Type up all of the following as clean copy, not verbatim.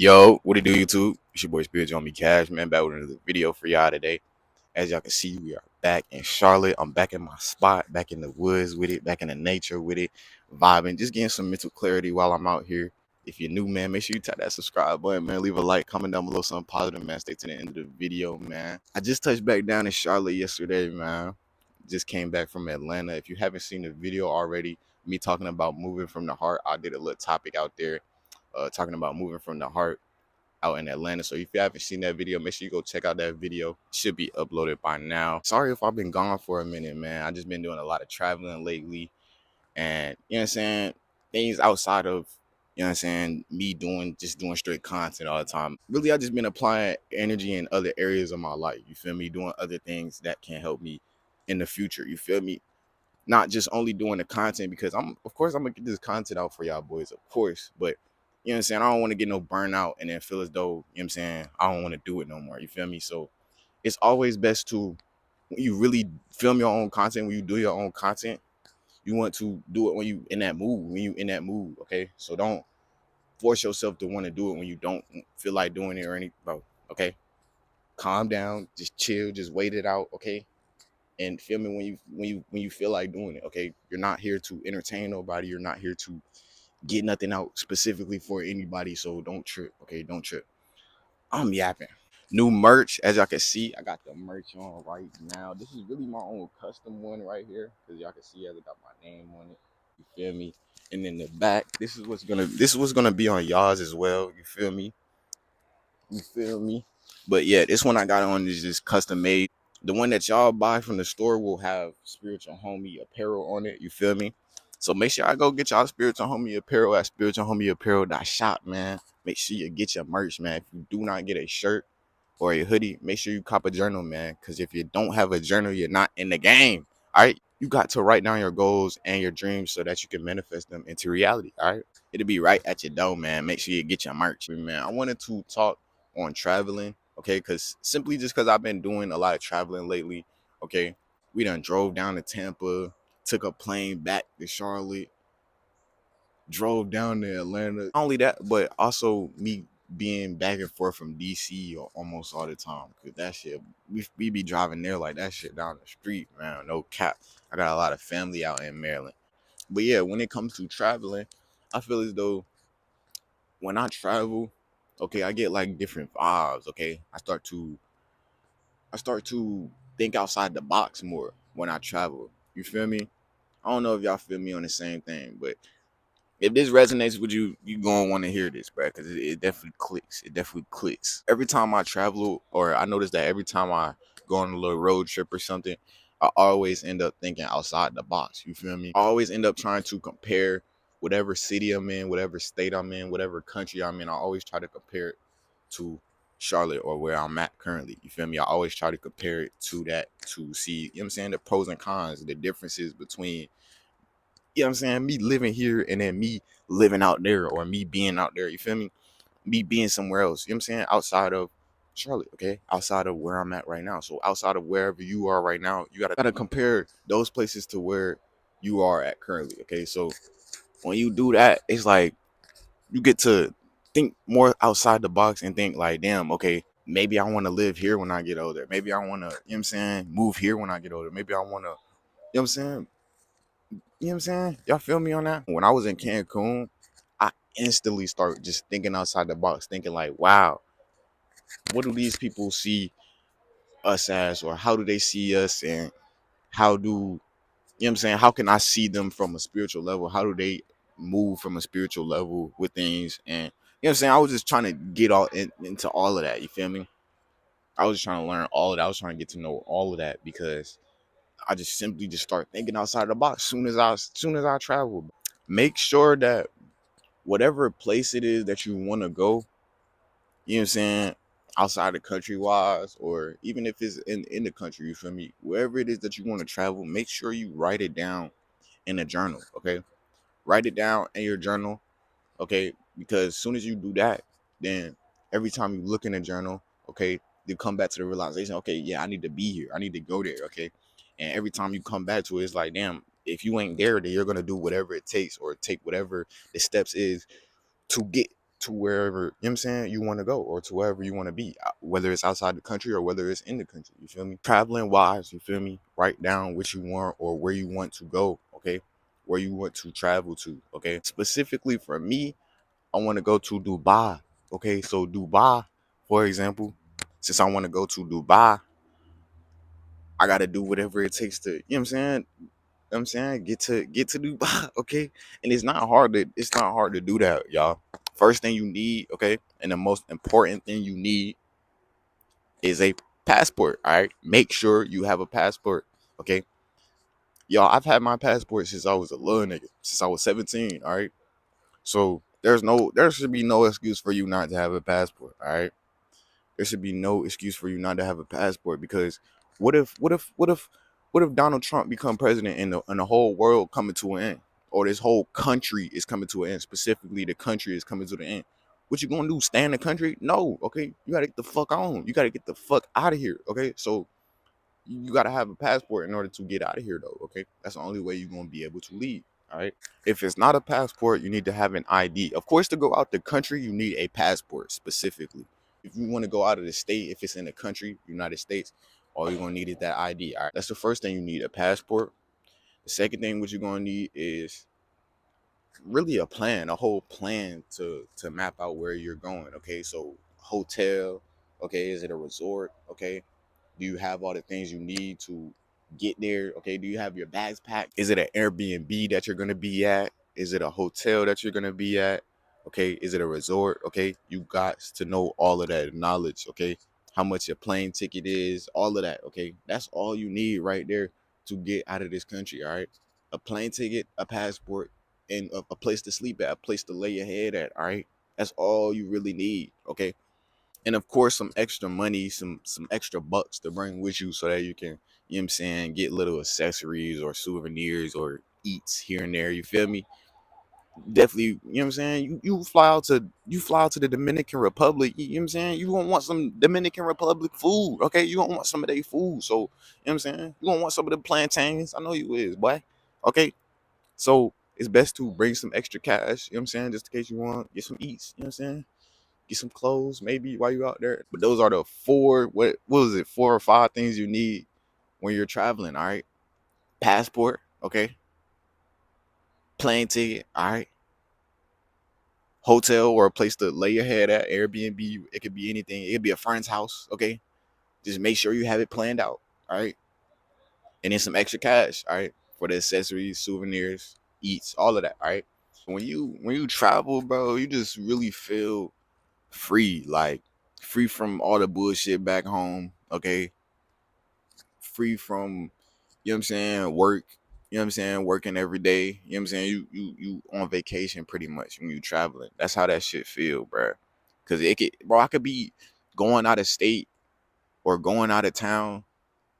Yo, what it do, YouTube? It's your boy Spirit on me Cash, man. Back with another video for y'all today. As y'all can see, we are back in Charlotte. I'm back in my spot, back in the woods with it, back in the nature with it, vibing, just getting some mental clarity while I'm out here. If you're new, man, make sure you tap that subscribe button, man. Leave a like, comment down below something positive, man. Stay to the end of the video, man. I just touched back down in Charlotte yesterday, man. Just came back from Atlanta. If you haven't seen the video already, me talking about moving from the heart, I did a little topic out there talking about moving from the heart out in Atlanta. So if you haven't seen that video, make sure you go check out that video. It should be uploaded by now. Sorry if I've been gone for a minute, man. I just been doing a lot of traveling lately. And you know what I'm saying? Things outside of, you know what I'm saying, me doing straight content all the time. Really, I just been applying energy in other areas of my life. You feel me? Doing other things that can help me in the future. You feel me? Not just only doing the content because of course I'm gonna get this content out for y'all boys, of course, but you know what I'm saying, I don't want to get no burnout and then feel as though, you know what I'm saying, I don't want to do it no more. You feel me? So it's always best to, when you really film your own content, when you do your own content, you want to do it when you in that mood, okay? So don't force yourself to want to do it when you don't feel like doing it or anything, bro. Okay? Calm down, just chill, just wait it out, okay? And feel me when you feel like doing it. Okay, you're not here to entertain nobody. You're not here to get nothing out specifically for anybody. So don't trip. Okay, don't trip. I'm yapping. New merch, as y'all can see, I got the merch on right now. This is really my own custom one right here, because y'all can see as I got my name on it. You feel me? And in the back, this is what's gonna be on y'all's as well. You feel me? You feel me? But yeah, this one I got on is just custom made. The one that y'all buy from the store will have Spiritual Homie apparel on it. You feel me? So make sure I go get y'all Spiritual Homie apparel at spiritualhomieapparel.shop, man. Make sure you get your merch, man. If you do not get a shirt or a hoodie, make sure you cop a journal, man. Because if you don't have a journal, you're not in the game. All right. You got to write down your goals and your dreams so that you can manifest them into reality. All right. It'll be right at your door, man. Make sure you get your merch, man. I wanted to talk on traveling, okay? Because simply just because I've been doing a lot of traveling lately, okay? We done drove down to Tampa, took a plane back to Charlotte, drove down to Atlanta. Not only that, but also me being back and forth from DC almost all the time. Cause that shit, we be driving there like that shit down the street, man. No cap. I got a lot of family out in Maryland. But yeah, when it comes to traveling, I feel as though when I travel, okay, I get like different vibes. Okay, I start to think outside the box more when I travel. You feel me? I don't know if y'all feel me on the same thing, but if this resonates with you, you gonna want to hear this, bro, because it definitely clicks. It definitely clicks. Every time I travel, or I notice that every time I go on a little road trip or something, I always end up thinking outside the box. You feel me? I always end up trying to compare whatever city I'm in, whatever state I'm in, whatever country I'm in. I always try to compare it to Charlotte or where I'm at currently. You feel me? I always try to compare it to that to see, you know what I'm saying, the pros and cons, the differences between, you know what I'm saying, me living here and then me living out there or me being out there. You feel me? Me being somewhere else. You know what I'm saying? Outside of Charlotte, okay? Outside of where I'm at right now. So outside of wherever you are right now, you gotta compare those places to where you are at currently. Okay. So when you do that, it's like you get to think more outside the box and think like, damn, okay, maybe I want to live here when I get older. Maybe I want to, you know what I'm saying, move here when I get older. Maybe I want to, you know what I'm saying? You know what I'm saying? Y'all feel me on that? When I was in Cancun, I instantly start just thinking outside the box, thinking like, wow, what do these people see us as, or how do they see us, and how do, you know what I'm saying, how can I see them from a spiritual level? How do they move from a spiritual level with things? And you know what I'm saying? I was just trying to get into all of that. You feel me? I was just trying to learn all of that. I was trying to get to know all of that because I just simply just start thinking outside the box soon as I travel. Make sure that whatever place it is that you want to go, you know what I'm saying, outside the country wise, or even if it's in the country, you feel me, wherever it is that you want to travel, make sure you write it down in a journal. Okay, write it down in your journal. Okay, because as soon as you do that, then every time you look in a journal, okay, you come back to the realization, okay, yeah, I need to be here, I need to go there. Okay, and every time you come back to it, it's like, damn, if you ain't there, then you're gonna do whatever it takes or take whatever the steps is to get to wherever, you know what I'm saying, you want to go, or to wherever you want to be, whether it's outside the country or whether it's in the country. You feel me? Traveling wise, you feel me? Write down what you want or where you want to go, okay? Where you want to travel to, okay? Specifically for me, I want to go to Dubai, okay? So Dubai, for example, since I want to go to Dubai, I got to do whatever it takes to, you know what I'm saying? I'm saying get to Dubai, okay? And it's not hard to do that, y'all. First thing you need, okay, and the most important thing you need is a passport. All right, make sure you have a passport, okay? Y'all, I've had my passport since I was a little nigga, since I was 17. All right, so there should be no excuse for you not to have a passport. All right, there should be no excuse for you not to have a passport because what if Donald Trump become president and the whole world coming to an end, or this whole country is coming to an end? Specifically, the country is coming to the end. What you gonna do? Stay in the country? No. Okay, you gotta get the fuck on. You gotta get the fuck out of here. Okay, so you gotta have a passport in order to get out of here, though. Okay, that's the only way you're gonna be able to leave. All right. If it's not a passport, you need to have an ID. Of course, to go out the country, you need a passport specifically. If you want to go out of the state, if it's in the country, United States, all you're gonna need is that ID. All right. That's the first thing you need, a passport. The second thing what you're gonna need is really a plan, a whole plan to map out where you're going. Okay, so hotel. Okay, is it a resort? Okay, do you have all the things you need to get there? Okay, do you have your bags packed? Is it an Airbnb that you're gonna be at? Is it a hotel that you're gonna be at? Okay, is it a resort? Okay, you got to know all of that knowledge. Okay, how much your plane ticket is, all of that. Okay, that's all you need right there to get out of this country. All right, a plane ticket, a passport, and a place to sleep at, a place to lay your head at. All right, that's all you really need. Okay, and of course some extra money, some extra bucks to bring with you so that you can, you know what I'm saying, get little accessories or souvenirs or eats here and there. You feel me? Definitely, you know what I'm saying? You fly out to the Dominican Republic, you know what I'm saying? You gonna want some Dominican Republic food, okay? You gonna want some of their food. So, you know what I'm saying? You gonna want some of the plantains. I know you is, boy. Okay. So it's best to bring some extra cash, you know what I'm saying, just in case you want get some eats, you know what I'm saying? Get some clothes maybe while you out there. But those are the four, what was it, 4 or 5 things you need when you're traveling. All right, passport, okay, plane ticket, all right, hotel or a place to lay your head at, Airbnb. It could be anything. It could be a friend's house. Okay, just make sure you have it planned out. All right, and then some extra cash. All right, for the accessories, souvenirs, eats, all of that. All right. When you travel, bro, you just really feel free, like free from all the bullshit back home. Okay, free from, you know what I'm saying, work, you know what I'm saying, working every day, you know what I'm saying, you on vacation pretty much when you traveling. That's how that shit feel, bro. Cause I could be going out of state or going out of town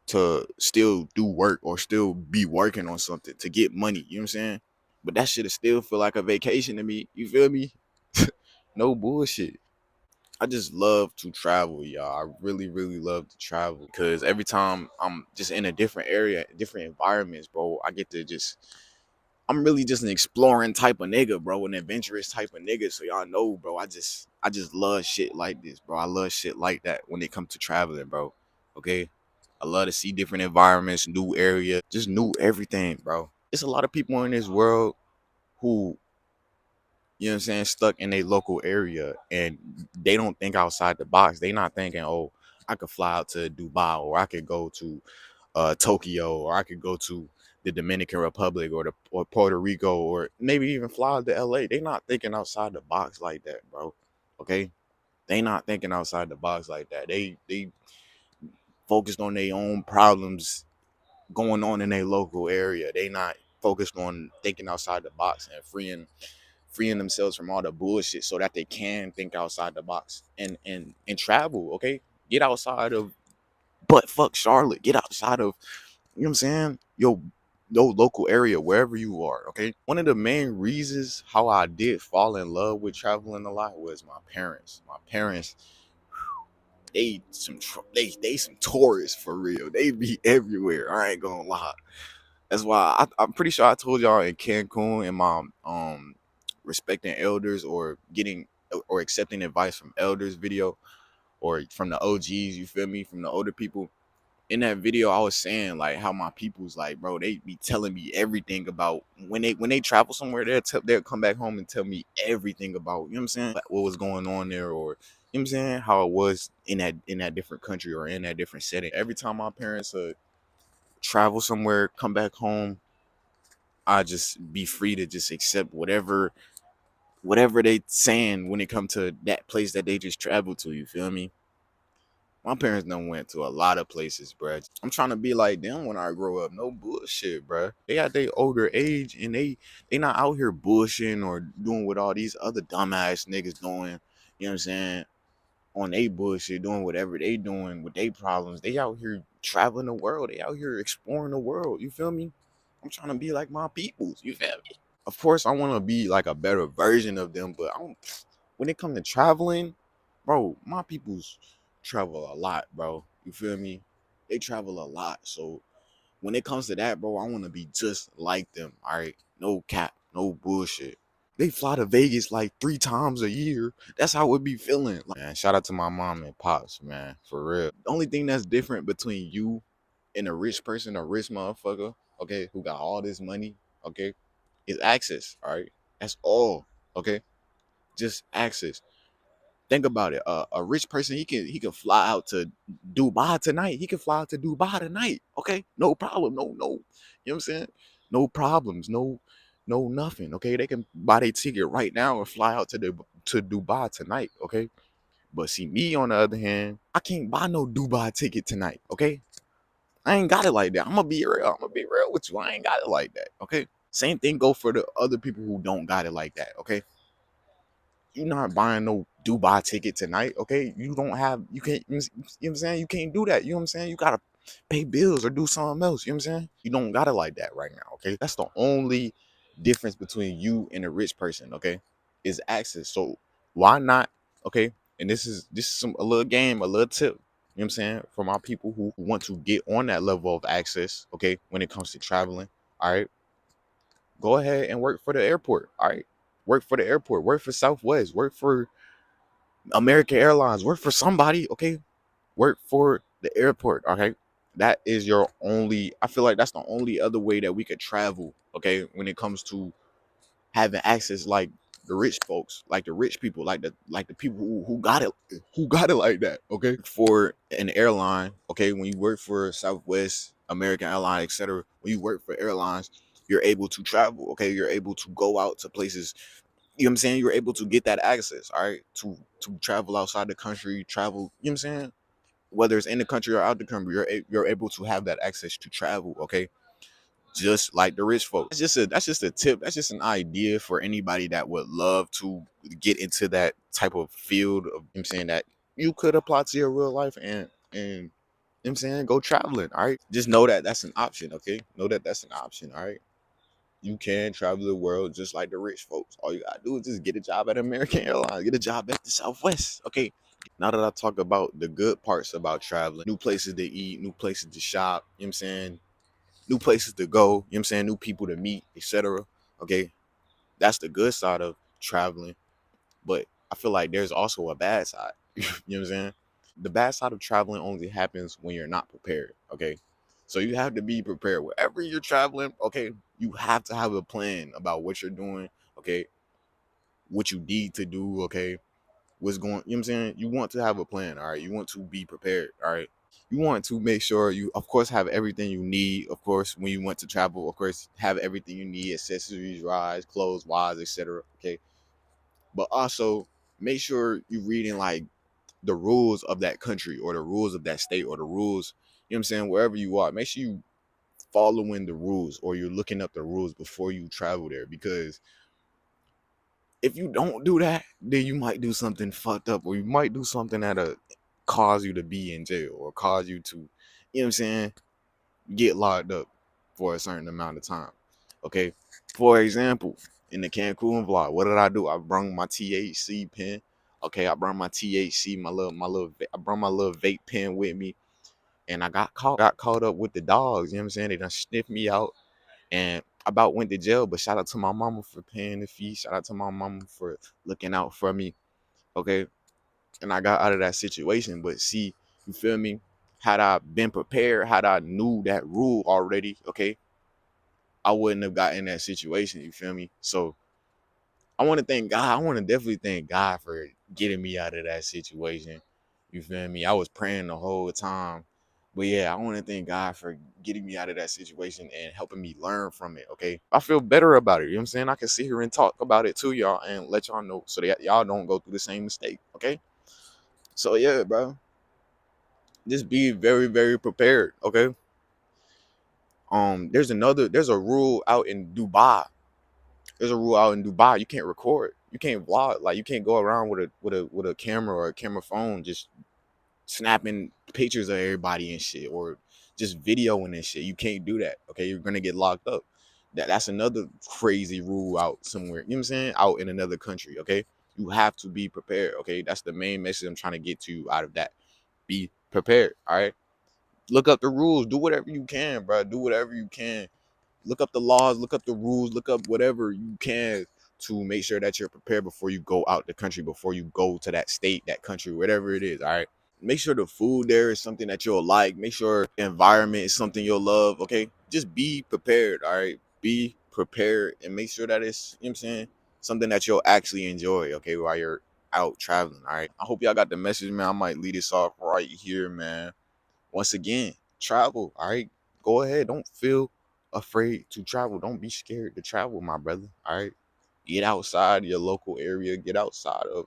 to still do work or still be working on something to get money, you know what I'm saying? But that shit still feel like a vacation to me. You feel me? No bullshit. I just love to travel, y'all. I really, really love to travel because every time I'm just in a different area, different environments, bro, I get to just, I'm really just an exploring type of nigga, bro, an adventurous type of nigga. So y'all know, bro, I just love shit like this, bro. I love shit like that when it comes to traveling, bro. Okay? I love to see different environments, new areas, just new everything, bro. It's a lot of people in this world who, you know what I'm saying, stuck in a local area and they don't think outside the box. They not thinking, oh, I could fly out to Dubai, or I could go to Tokyo, or I could go to the Dominican Republic or Puerto Rico, or maybe even fly out to LA. They not thinking outside the box like that, bro. Okay? They not thinking outside the box like that. They focused on their own problems going on in a local area. They not focused on thinking outside the box and freeing themselves from all the bullshit so that they can think outside the box and travel. Okay, get outside of butt fuck Charlotte. Get outside of, you know what I'm saying, your local area, wherever you are. Okay, one of the main reasons how I did fall in love with traveling a lot was my parents. They some tourists for real. They be everywhere. I ain't gonna lie. That's why I'm pretty sure I told y'all in Cancun and my respecting elders or getting or accepting advice from elders video or from the OGs, you feel me, from the older people. In that video, I was saying like how my people's like, bro, they be telling me everything about when they travel somewhere, they'll come back home and tell me everything about, you know what I'm saying, like, what was going on there, or you know what I'm saying, how it was in that different country or in that different setting. Every time my parents travel somewhere, come back home, I just be free to just accept whatever they saying when it come to that place that they just traveled to. You feel me? My parents done went to a lot of places, bruh. I'm trying to be like them when I grow up. No bullshit, bruh. They at their older age and they not out here bullshitting or doing what all these other dumbass niggas doing. You know what I'm saying? On they bullshit, doing whatever they doing with their problems. They out here traveling the world. They out here exploring the world. You feel me? I'm trying to be like my peoples. You feel me? Of course, I want to be like a better version of them, but I don't. When it comes to traveling, bro, my peoples travel a lot, bro. You feel me? They travel a lot. So when it comes to that, bro, I want to be just like them. All right, no cap, no bullshit. They fly to Vegas like 3 times a year. That's how it be feeling. Like, man, shout out to my mom and pops, man, for real. The only thing that's different between you and a rich person, a rich motherfucker, okay, who got all this money, okay, is access. All right, that's all. Okay, just access. Think about it. A rich person, he can fly out to Dubai tonight. He can fly out to Dubai tonight. Okay, no problem. No, no. You know what I'm saying? No problems. No nothing. Okay, they can buy their ticket right now and fly out to Dubai tonight. Okay, but see me on the other hand, I can't buy no Dubai ticket tonight. Okay, I ain't got it like that. I'm gonna be real. I'm gonna be real with you. I ain't got it like that. Okay, same thing go for the other people who don't got it like that. Okay, you're not buying no Dubai ticket tonight, okay? You don't have, you can't, you know what I'm saying? You can't do that, you know what I'm saying? You gotta pay bills or do something else, you know what I'm saying? You don't got it like that right now, okay? That's the only difference between you and a rich person, okay? Is access. So why not, okay? And this is a little game, a little tip, you know what I'm saying? For my people who want to get on that level of access, okay, when it comes to traveling, all right? Go ahead and work for the airport, all right? Work for the airport, work for Southwest, work for American Airlines, work for somebody, okay? Work for the airport, okay? That is your only, I feel like that's the only other way that we could travel, okay? When it comes to having access like the rich folks, like the rich people, like the people who got it like that, okay? For an airline, okay, when you work for Southwest, American Airlines, etc., when you work for airlines, you're able to travel, okay? You're able to go out to places, you know what I'm saying? You're able to get that access, all right, to travel outside the country, travel, you know what I'm saying? Whether it's in the country or out the country, you're able to have that access to travel, okay? Just like the rich folks. That's just a tip. That's just an idea for anybody that would love to get into that type of field of, you know what I'm saying, that you could apply to your real life and you know what I'm saying, go traveling, all right? Just know that that's an option, okay? Know that that's an option, all right? You can travel the world just like the rich folks. All you gotta do is just get a job at American Airlines, get a job at the Southwest. Okay. Now that I talk about the good parts about traveling, new places to eat, new places to shop, you know what I'm saying? New places to go, you know what I'm saying? New people to meet, etc. Okay. That's the good side of traveling. But I feel like there's also a bad side. You know what I'm saying? The bad side of traveling only happens when you're not prepared. Okay. So you have to be prepared. Wherever you're traveling, okay, you have to have a plan about what you're doing, okay, what you need to do, okay, what's going, you know what I'm saying? You want to have a plan, all right? You want to be prepared, all right? You want to make sure you, of course, have everything you need. Of course, when you want to travel, of course, have everything you need, accessories, rides, clothes, wise, etc. Okay. But also make sure you're reading like the rules of that country or the rules of that state or the rules, you know what I'm saying, wherever you are. Make sure you following the rules or you're looking up the rules before you travel there, because if you don't do that, then you might do something fucked up, or you might do something that'll cause you to be in jail or cause you to, you know what I'm saying, get locked up for a certain amount of time. Okay. For example, in the Cancun vlog, what did I do? I brought my THC pen. Okay, I brought my THC, I brought my little vape pen with me, and I got caught up with the dogs. You know what I'm saying? They done sniffed me out, and I about went to jail. But shout out to my mama for paying the fee. Shout out to my mama for looking out for me. okay? And I got out of that situation. But see, you feel me? Had I been prepared, had I knew that rule already, okay, I wouldn't have gotten in that situation. You feel me? So I want to thank God. I want to definitely thank God for getting me out of that situation. You feel me? I was praying the whole time. But yeah, I want to thank God for getting me out of that situation and helping me learn from it. Okay. I feel better about it. You know what I'm saying? I can sit here and talk about it to y'all and let y'all know so that y'all don't go through the same mistake. Okay. So yeah, bro. Just be very, very prepared. Okay. There's a rule out in Dubai. There's a rule out in Dubai. You can't record. You can't vlog. Like you can't go around with a camera or a camera phone just snapping pictures of everybody and shit or just videoing and shit. You can't do that. Okay, you're gonna get locked up. That's another crazy rule out somewhere. You know what I'm saying? Out in another country. Okay, you have to be prepared. Okay, that's the main message I'm trying to get to you out of that. Be prepared. All right. Look up the rules. Do whatever you can, bro. Do whatever you can. Look up the laws, look up the rules, look up whatever you can to make sure that you're prepared before you go out the country, before you go to that state, that country, whatever it is. All right. Make sure the food there is something that you'll like. Make sure the environment is something you'll love. Okay. Just be prepared. All right. Be prepared and make sure that it's, you know what I'm saying, something that you'll actually enjoy. Okay. While you're out traveling. All right. I hope y'all got the message, man. I might lead this off right here, man. Once again, travel. All right. Go ahead. Don't feel afraid to travel. Don't be scared to travel, my brother. All right. Get outside your local area. Get outside of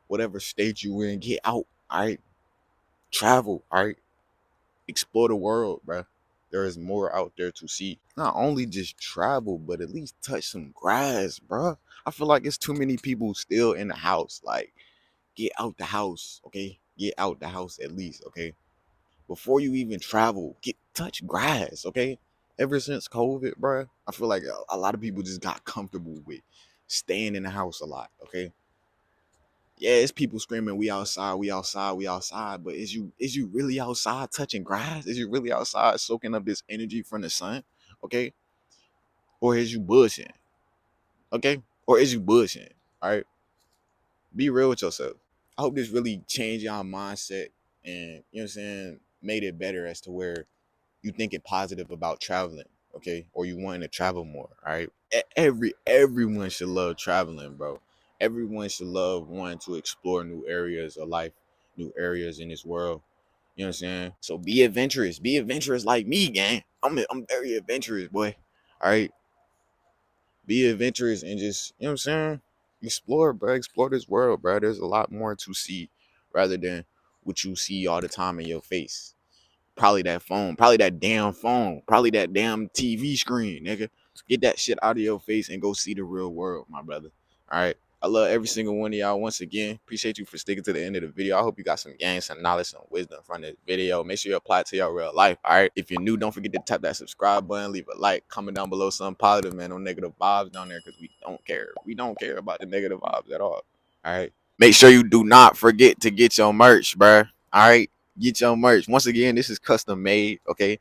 whatever state you in. Get out. All right. Travel. All right. Explore the world, bro. There is more out there to see. Not only just travel, but at least touch some grass, bro. I feel like it's too many people still in the house. Like, get out the house, okay? Get out the house at least, okay? Before you even travel, get touch grass, okay? Ever since COVID, bro, I feel like a lot of people just got comfortable with staying in the house a lot, okay? Yeah, it's people screaming, "We outside, we outside, we outside," but is you really outside touching grass? Is you really outside soaking up this energy from the sun, okay? Or is you bushing, okay? Or is you bushing? All right, be real with yourself. I hope this really changed y'all mindset and you know what I'm saying, made it better as to where you thinking positive about traveling, okay, or you wanting to travel more. All right, everyone should love traveling, bro. Everyone should love wanting to explore new areas of life, new areas in this world. You know what I'm saying? So be adventurous. Be adventurous like me, gang. I'm very adventurous, boy. All right, be adventurous and just you know what I'm saying. Explore, bro. Explore this world, bro. There's a lot more to see rather than what you see all the time in your face. Probably that phone, probably that damn phone, probably that damn TV screen, nigga. Get that shit out of your face and go see the real world, my brother. All right. I love every single one of y'all once again. Appreciate you for sticking to the end of the video. I hope you got some gains, some knowledge, some wisdom from this video. Make sure you apply it to your real life. All right. If you're new, don't forget to tap that subscribe button, leave a like, comment down below something positive, man. No negative vibes down there because we don't care. We don't care about the negative vibes at all. All right. Make sure you do not forget to get your merch, bruh. All right. Get your merch. Once again, this is custom made, okay?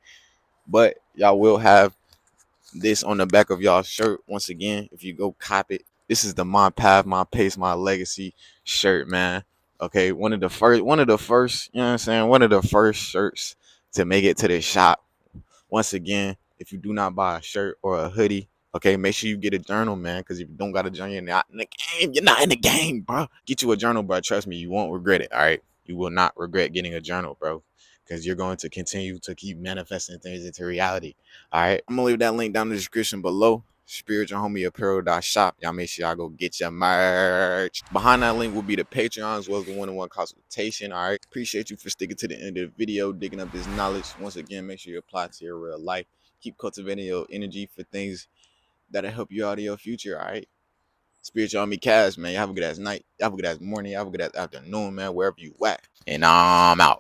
But y'all will have this on the back of y'all shirt. Once again, if you go cop it, this is the My Path, My Pace, My Legacy shirt, man. Okay, one of the first, you know what I'm saying? One of the first shirts to make it to the shop. Once again, if you do not buy a shirt or a hoodie, okay, make sure you get a journal, man. Because if you don't got a journal, you're not in the game. You're not in the game, bro. Get you a journal, bro. Trust me, you won't regret it. All right, you will not regret getting a journal, bro. Because you're going to continue to keep manifesting things into reality. All right, I'm gonna leave that link down in the description below. Spiritual Homie Apparel.shop. Y'all make sure y'all go get your merch. Behind that link will be the Patreon as well as the one-on-one consultation. All right. Appreciate you for sticking to the end of the video, digging up this knowledge. Once again, make sure you apply to your real life. Keep cultivating your energy for things that'll help you out in your future. All right. Spiritual Homie Cash, man. Y'all have a good ass night. Y'all have a good ass morning. Y'all have a good ass afternoon, man. Wherever you at. And I'm out.